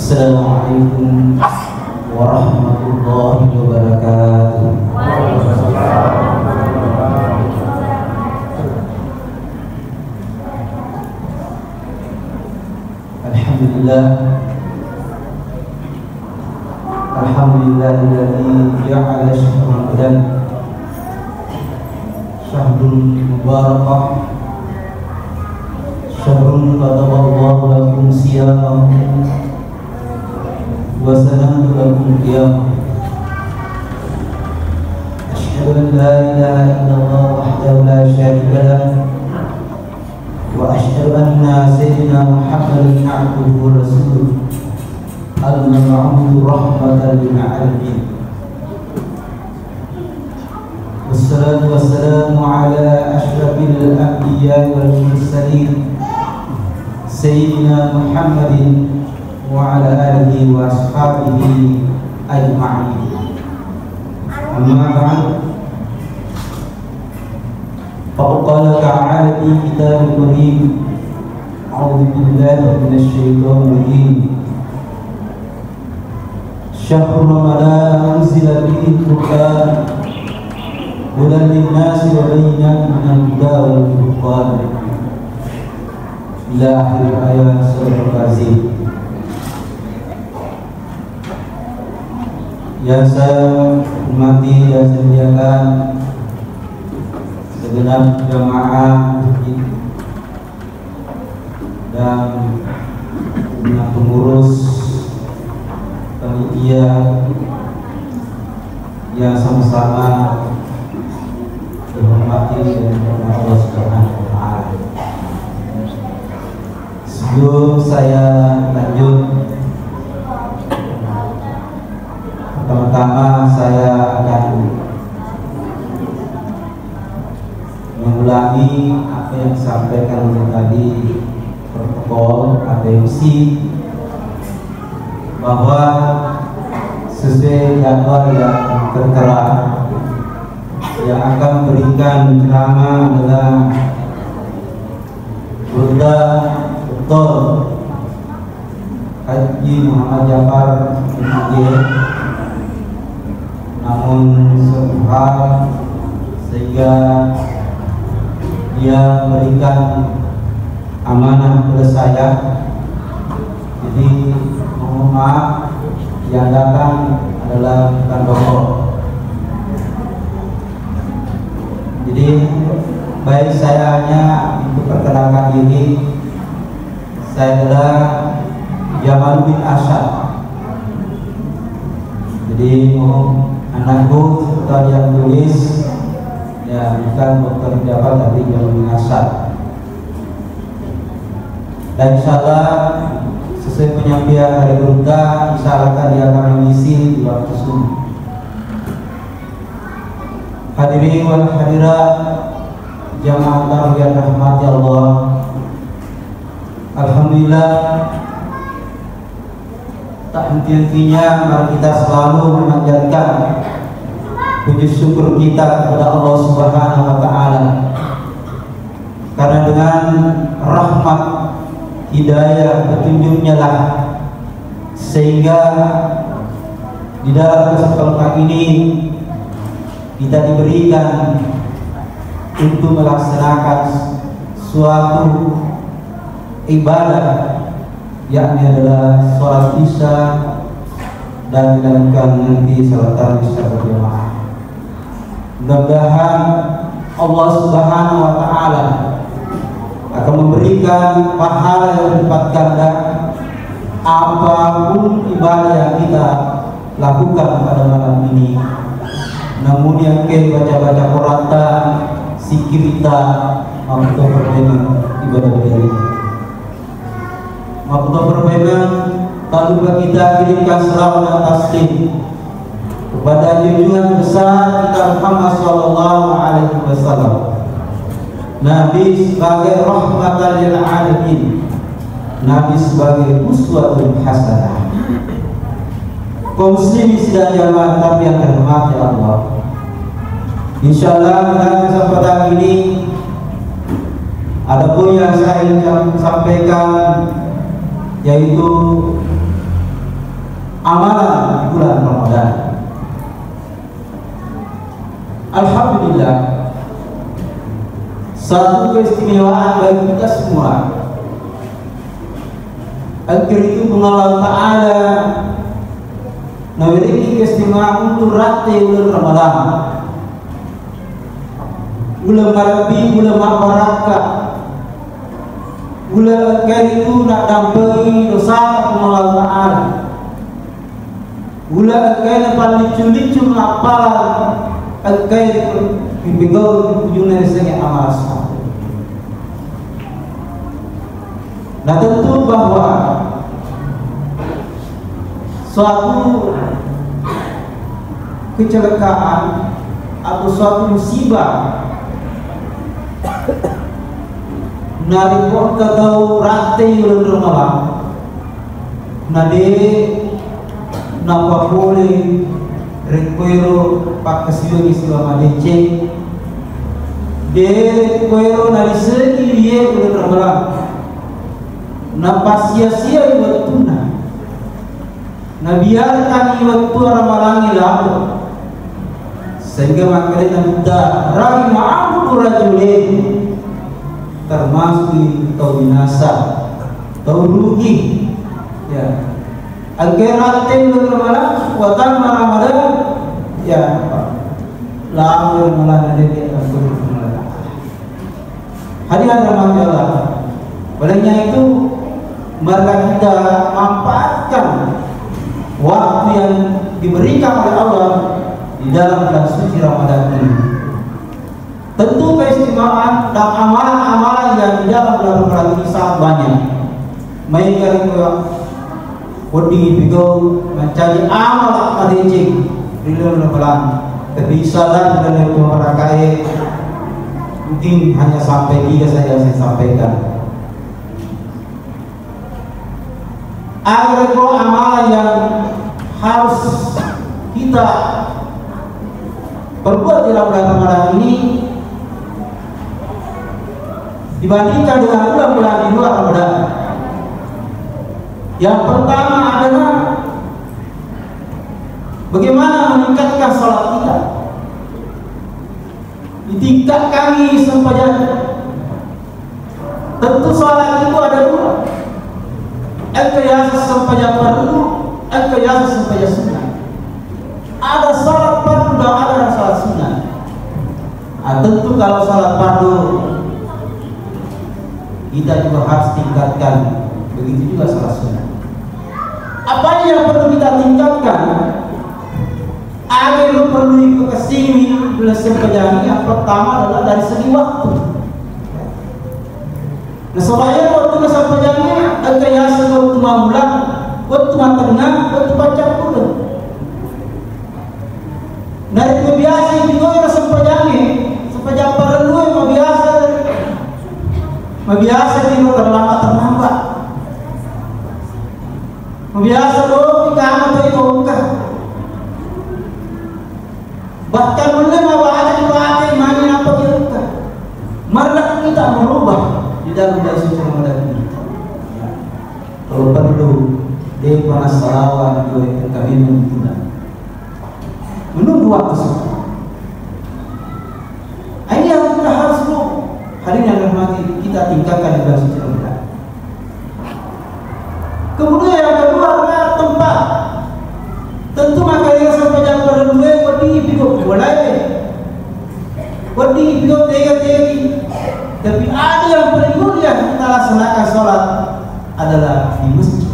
Assalamualaikum warahmatullahi wabarakatuh. Alhamdulillah, alhamdulillahilladzi ja'ala syahrul Ramadan syahrul mubarakah, syahrul qadaballahu lakum siyamahu wa sanatu lakum qiyamah. Asyhadu an la ilaha illallah wahdahu la syarika lahu wa asyhadu anna sayyidina Muhammadan abduhu wa rasuluh al-mab'uts rahmatan lil alamin. Wassalatu wassalamu ala asyrafil anbiya wal mursalin sayyidina Muhammadin wa ala alihi wa ashabihi ajma'in. Amma ba'd. Faqala ta'ala fi kitabil karim, a'udzu billahi minasy syaithanir rajim. Syahrul Ramadan unzila fihi al-Qur'an hudan lin-nasi wa bayyinatin minal huda wal furqan. Ila akhir ayat surah Al-Azim. Yang saya hormati dan saya muliakan segenap jamaah dan pengurus panitia yang sama-sama dihormati dan dirahmati Allah Subhanahu wa taala. Sebelum saya lanjut, pertama saya akan mengulangi apa yang disampaikan oleh tadi protokol APMC, bahwa sesuai jadwal yang tertera yang akan memberikan ceramah adalah Bunda Dr. Haji Muhammad Jafar MJ. Namun suatu hal sehingga dia memberikan amanah kepada saya, jadi mohon maaf yang datang adalah bukan dokter. Jadi baik saya hanya untuk perkenalkan diri, saya adalah Jamaluddin Asyad. Jadi mohon anakku setelah yang tulis ya bukan dokter pejabat tapi Jamaluddin Asyad. Dan insyaallah sesuai penyampaian dari berita, insyaallah dia akan mengisi di waktu subuh. Hadirin wal hadirat jamaah yang rahmati Allah, alhamdulillah, tak henti-hentinya mari kita selalu memanjatkan puji syukur kita kepada Allah Subhanahu wa taala, karena dengan rahmat hidayah petunjuknya lah sehingga di dalam kesempatan ini kita diberikan untuk melaksanakan suatu ibadah, yakni adalah sholat isya dan dilanjutkan nanti sholat tarawih secara berjamaah. Mudah-mudahan Allah Subhanahu wa taala akan memberikan pahala yang berlipat ganda apapun ibadah yang kita lakukan pada malam ini. Namun yang baca-baca Quran, zikir kita, mampu berpegang ibadah ini. Mampu berpegang, tak lupa kita kirimkan salawat dan taslim kepada junjungan besar kita Muhammad sallallahu alaihi wasallam, Nabi sebagai rahmatan lil alamin, Nabi sebagai uswatun hasanah. Kaum muslimin sidang jamaah tapi yang dirahmati Allah, insyaallah pada kesempatan ini ada pun yang saya ingin sampaikan, yaitu amalan di bulan Ramadan. Alhamdulillah, satu keistimewaan bagi kita semua. Akhir itu Allah Ta'ala memberi keistimewaan untuk rati bulan Ramadan. Bulan Rabi, bulan Barakah, bulan akhir itu nak dampingi dosa Allah Ta'ala. Bulan akhir paling licu-licu apalan akhir bibigau tujuan saya amal saleh. Nah, tentu bahwa suatu kecelakaan atau suatu musibah narikot atau rantai bulan Ramadan nade napa boleh requero pakasiyo isiwa madece de requero narisegi liye bulan Ramadan napa sia-sia iwatuna nabiarkan iwatu Ramadan ilamu sehingga makanya kita rai ma'amku rajulin termasuk tau binasa tau rugi ya agar bulan Ramadan watan Ramadan ya lahir malah ada di Ramadan hadiah Ramadan. Olehnya itu mari kita manfaatkan waktu yang diberikan oleh Allah di dalam bulan suci Ramadan ini. Tentu keistimewaan dan amalan-amalan yang di dalam bulan Ramadan ini sangat banyak. Mereka Kodi bigo mencari amal kadecing di dalam bulan kebiasaan dan itu merakai mungkin hanya sampai 3 saja saya sampaikan. Ada amalan yang harus kita perbuat di dalam bulan Ramadan ini dibandingkan dengan bulan-bulan di luar Ramadan. Yang pertama adalah bagaimana meningkatkan salat kita. Ditingkatkan sempadan. Tentu salat itu ada 2. Al-qiyas sempadan fardu, al-qiyas sempadan sunnah. Ada salat fardu dan ada salat sunnah. Tentu kalau salat fardu kita juga harus tingkatkan. Begitu juga salat sunnah. Apa yang perlu kita tingkatkan? Agar perlu ikut kesini belasan pejamah. Yang pertama adalah dari segi waktu. Nah, supaya waktu belasan pejamah agak yasa waktu bulan, waktu tengah, waktu baca bulan. Dari kebiasa juga belasan pejamah, sepejam perlu yang biasa tidak terlambat. Biasa loh kita amat itu enggak. Bahkan boleh mawajib mana apa kita. Malah kita merubah di dalam suci Ramadan ini. Kalau perlu dia panas salawat itu kami menunda. Menunggu waktu suci. Ini yang kita harus lu hari yang rahmati kita tingkatkan di dalam suci Ramadan. Kemudian yang kedua adalah tempat. Tentu makanya sampai jam berdua wadi bigo boleh, wadi bigo tega. Tapi ada yang paling mulia kita laksanakan sholat adalah di masjid.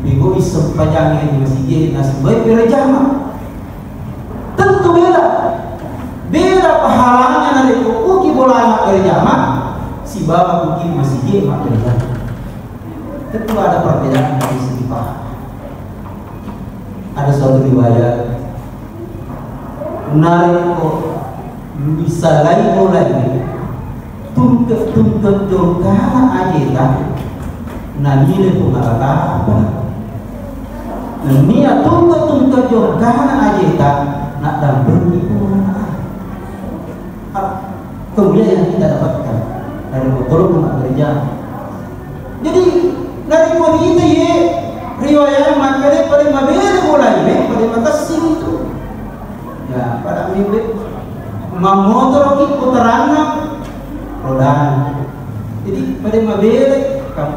Bigo isempajangnya di masjid nasib baik berjamaah. Tentu beda pahalanya nanti uki bola berjamaah. Si bawa mungkin masih dia makin banyak. Tentu ada perbedaan dari segi paham. Ada suatu riwayat menarik kok bisa lagi tungkep dongkara aja tak nani le pengarata apa nani tungkep dongkara aja tak nak dampur itu kemudian yang kita dapatkan dari motor pun kerja. Jadi dari wanita ye riwayat makanya pada mabere mulai pada mata sini itu ya pada mimpi memotor ki putarangan rodan jadi pada mabere kan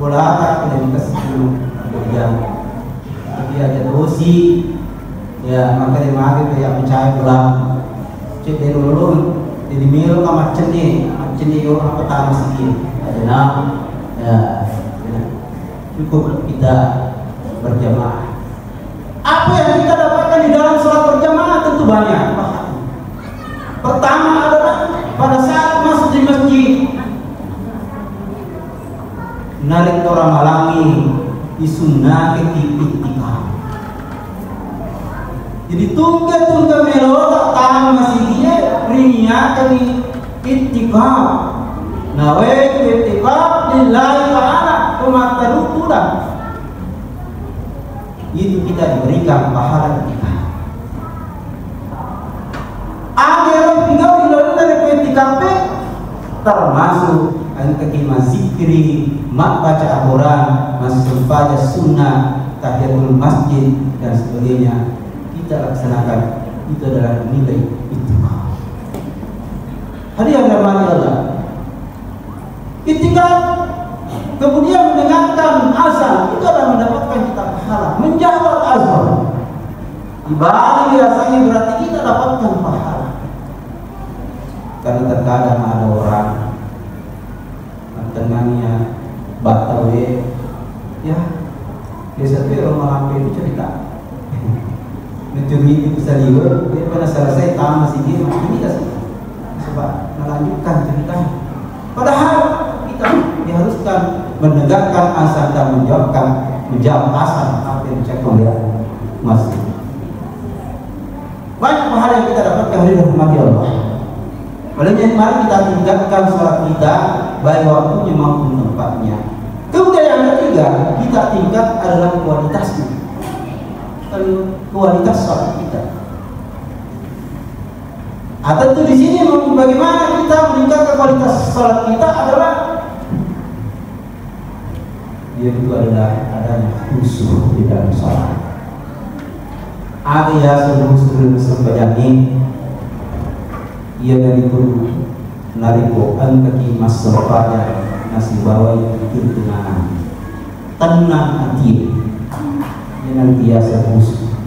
bola pada mata sini berjam tapi ada dosi ya makanya mari kayak mencari bola cek dari dulu jadi mil kamar ceni orang petang sedikit ada nak ya cukup kita berjamaah. Apa yang kita dapatkan di dalam sholat berjamaah tentu banyak. Pertama adalah pada saat masuk di masjid, narik orang malangi disunnah ketika. Jadi tunggu melota tangan masih dia rinia kami ketika. Nawaitu ketika lillahi ta'ala kemata rutulah. Itu kita diberikan pahala ketika. Ada yang tinggal di dalam dari PTKP termasuk angkakima zikri, mak baca Al-Quran, masuk baca sunnah, tahiyatul masjid dan sebagainya. Kita laksanakan itu adalah nilai itu. Hadirin rahmati Allah. Ketika kemudian mendengarkan azan itu adalah mendapatkan kita pahala. Menjawab azan ibadah biasanya berarti kita dapatkan pahala. Karena terkadang ada orang tengahnya batawe ya biasa dia orang malam itu cerita mencuri itu bisa liur dia pada selesai tamat masih dia ini tidak sebab melanjutkan ceritanya padahal kita diharuskan menegakkan azan dan menjawab azan apa yang dicakap oleh masjid. Banyak pahala yang kita dapatkan dari rahmat Allah. Olehnya mari kita tingkatkan sholat kita baik waktunya maupun tempatnya. Kemudian yang ketiga kita tingkat adalah kualitasnya. Kualitas sholat kita. Tentu di sini bagaimana kita meningkatkan kualitas sholat kita adalah itu adalah adanya khusyuk di dalam sholat. Ada ya sebelum sebanyak ia dari itu nariko kaki mas pada nasi bawah itu dengan tenang hati dengan biasa khusyuk.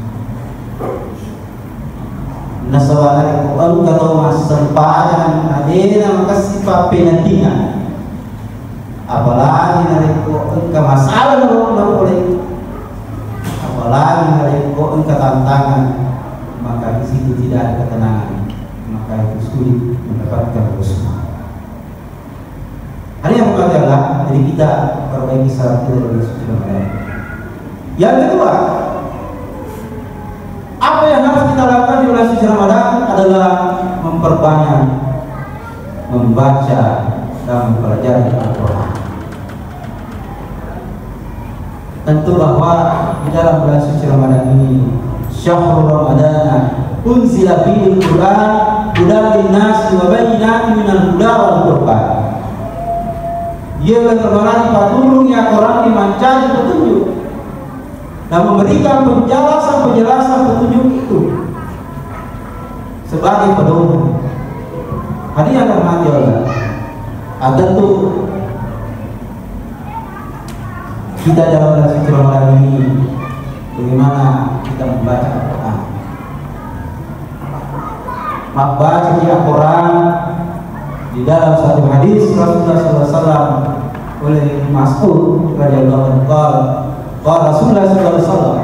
Nasawana ko ang kato mas sempadan adena makasih penantingan apalagi nariko ang kamasalan na boleh apalagi nariko ang katantangan maka di situ tidak ada ketenangan maka itu sulit mendapatkan khusyuk. Hal yang adalah jadi kita perbaiki salat kita dari suci Ramadan. Yang kedua, apa yang harus kita lakukan di bulan suci Ramadan adalah memperbanyak membaca dan mempelajari Al-Quran. Tentu bahwa di dalam bulan suci Ramadan ini syahrul Ramadan unzila fihi al-Quran hudan lin-nas wa bayyinatin minal huda wal furqan. Ia berkenan paturungnya Quran dimancani petunjuk dan memberikan penjelasan petunjuk itu sebagai pedoman. Hadirin yang dirahmati Allah, tentu kita dalam bulan suci Ramadan ini bagaimana kita membaca Al-Quran. Membaca Al-Quran di dalam satu hadis Rasulullah SAW oleh Mas'ud radhiyallahu anhu qala Rasulullah SAW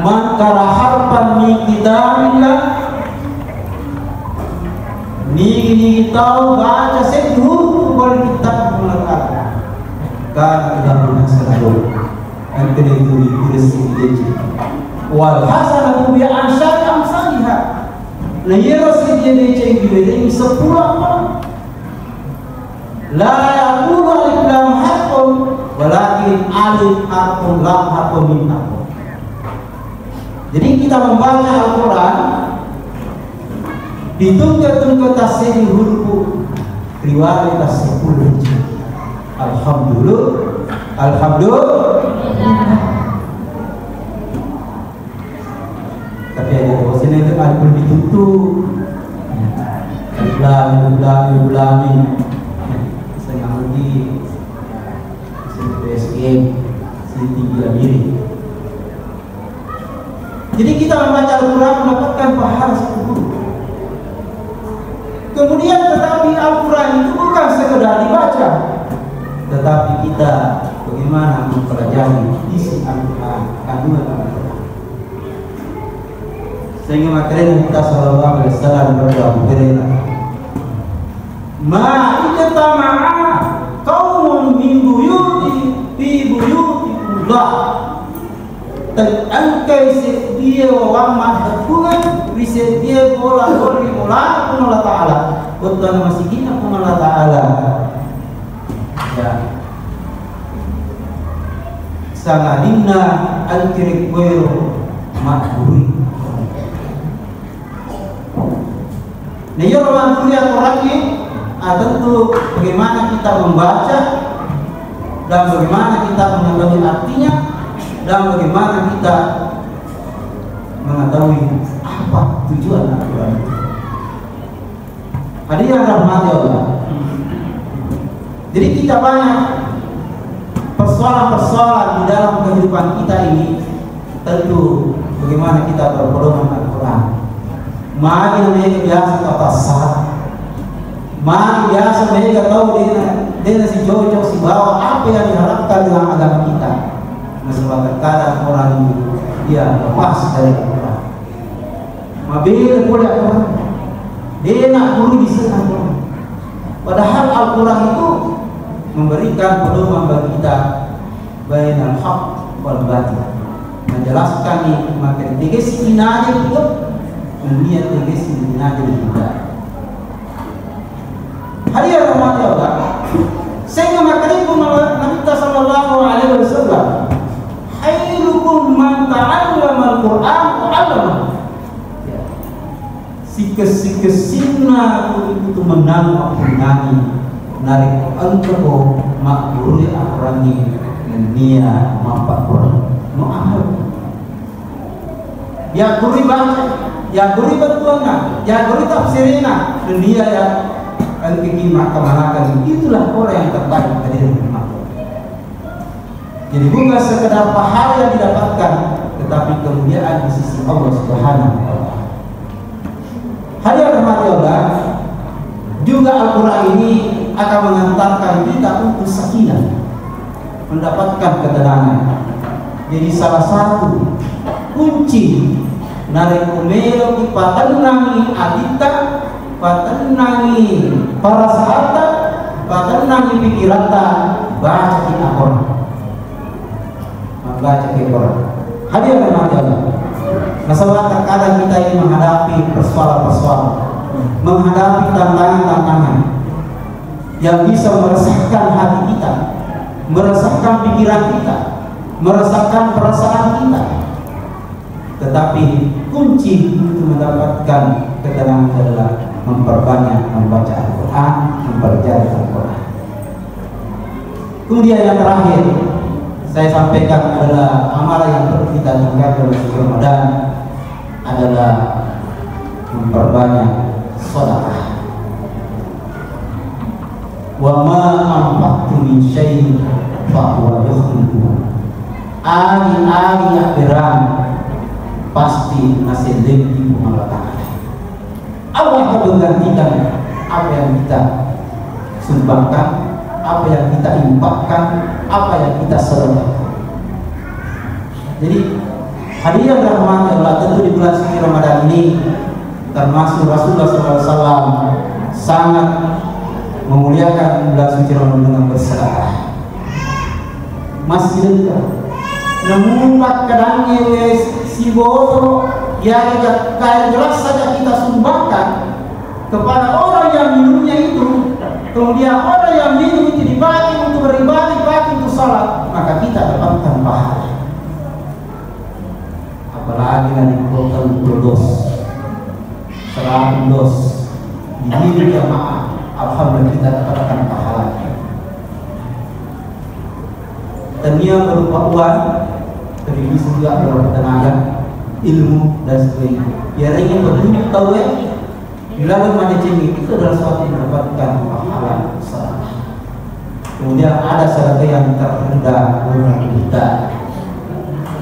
man qara harfan min kitabillah ni tahu baca satu bulan kitab Al-Quran kan dalam hasanah yang kedua ditulis di wal hasanatu bi asyari amsalha. Nah ia rasul dia cek ini 10 apa? La yaqulu alif lam harfun walakin alif harfun lam harfun min harfun. Jadi kita membaca Al-Quran ditunggu tasbih huruf riwayat tasbih. Alhamdulillah. ada perlu ditutup. Ulangi. Setengah lagi. PSM, tinggi diri. Jadi kita membaca Al-Quran mendapatkan pahala 10. Kemudian tetapi Al-Quran itu bukan sekedar dibaca, tetapi kita bagaimana mempelajari isi Al-Quran, kandungan Al-Quran. Sehingga makanya kita sallallahu alaihi wasallam berdoa berilah ma'idtama'a qaumun min buyutikullah angkai dia wamah hubungan riset dia bola pun Allah Ta'ala betul masih kita pun Allah Ta'ala ya sangadina al-kirik wero makburi nih orang kuliah Quran ini tentu bagaimana kita membaca dan bagaimana kita mengetahui artinya dan bagaimana kita mengetahui apa tujuan Al-Quran. Hadirin rahmati Allah. Jadi kita banyak persoalan-persoalan di dalam kehidupan kita ini, tentu bagaimana kita berpedoman Al-Quran. Mari mereka biasa kata sah, mari biasa mereka tahu dia si cocok si bawa apa yang diharapkan dengan agama kita. Sebab terkadang orang ini dia lepas dari Al-Quran. Mabila boleh Al-Quran, dia nak guru di sana. Padahal Al-Quran itu memberikan pedoman bagi kita bainal haq wal batil, menjelaskan ni maka tiga sisi aja itu dunia tiga sisi aja juga. Hadirin rahmati Allah. Sehingga makanya Nabi sallallahu alaihi wasallam khairukum man ta'allama al-Qur'an wa 'allama. Sikes-sikesina itu menang menangi narik engkau makbul akrani dunia mampak Quran no amal. Ya guru baca, ya guru bertuanga, ya guru tafsirina dunia ya al-fikih maka itulah orang yang terbaik dari umat. Jadi bukan sekedar pahala yang didapatkan, tetapi kemuliaan di sisi Allah Subhanahu wa Ta'ala. Hadirin rahmati Allah, juga Al-Quran ini akan mengantarkan kita untuk sakinah, mendapatkan ketenangan. Jadi salah satu kunci narik umelo di patenangi adita, patenangi para sahabat, patenangi pikirata baca kita Quran. Baca Quran. Hadirin rahmati Allah. Masalah terkadang kita ini menghadapi persoalan-persoalan, menghadapi tantangan-tantangan yang bisa meresahkan hati kita, meresahkan pikiran kita, meresahkan perasaan kita. Tetapi kunci untuk mendapatkan ketenangan adalah memperbanyak membaca Al-Quran, mempelajari Al-Quran. Kemudian yang terakhir saya sampaikan adalah amalan yang perlu kita tingkatkan dalam bulan Ramadan adalah memperbanyak sedekah. Wa ma anfaqtum min syai'in fa huwa yukhlifu. Ari-ari akhiran pasti masih lebih Allah. Allah akan menggantikan apa yang kita sumbangkan, apa yang kita infakkan, apa yang kita sedekahkan. Jadi hadirin rahmati Allah, tentu di bulan suci Ramadan ini termasuk Rasulullah SAW sangat memuliakan bulan suci Ramadan dengan bersedekah. Masih dekat. Namun kadangnya si botol yang kayak jelas saja kita sumbangkan kepada orang yang minumnya itu, kemudian orang yang minum itu dipakai untuk beribadah, dipakai untuk salat, maka kita dapatkan pahala. Apalagi dari botol berdos, 100 dos, ini jamaah, alhamdulillah kita dapatkan pahala. Tania berupa uang, tapi bisa juga berupa tenaga, ilmu dan sebagainya. Ya ingin bertunjuk tahu ya, dilakukan manajemen itu adalah suatu yang mendapatkan pahala besar. Kemudian ada syarat yang terhendak orang kita.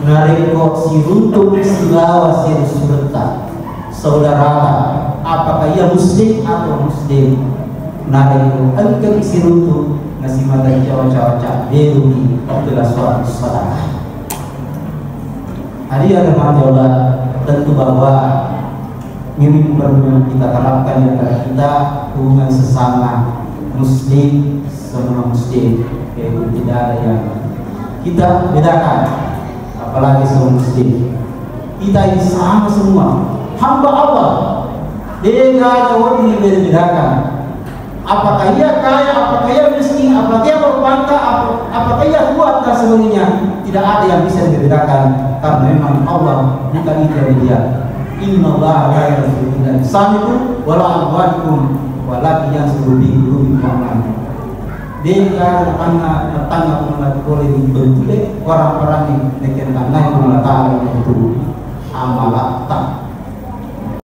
Nariko siruntuk silawa surta. Saudara, apakah ia muslim atau muslim? Nariko engkau siruntuk ngasih mata cawa-cawa beruni adalah suatu salah. Hari yang Allah tentu bahwa ini perlu kita terapkan di antara kita hubungan sesama muslim sama muslim, yaitu tidak ada yang kita bedakan, apalagi sama muslim. Kita ini sama semua, hamba Allah. Dia nggak ada orang yang bedakan. Apakah ia kaya, apakah ia miskin, apakah ia berbangga, apakah ia kuat dan sebagainya. Tidak ada yang bisa dibedakan karena memang Allah bukan itu yang dia. Inna Allah la yaghfiru an yusamiku wala amwalikum walakin yaghfiru bi qulubikum. Dengan tangga mengenai boleh dibentuk orang-orang yang nekan tangan mengenai itu amalat tak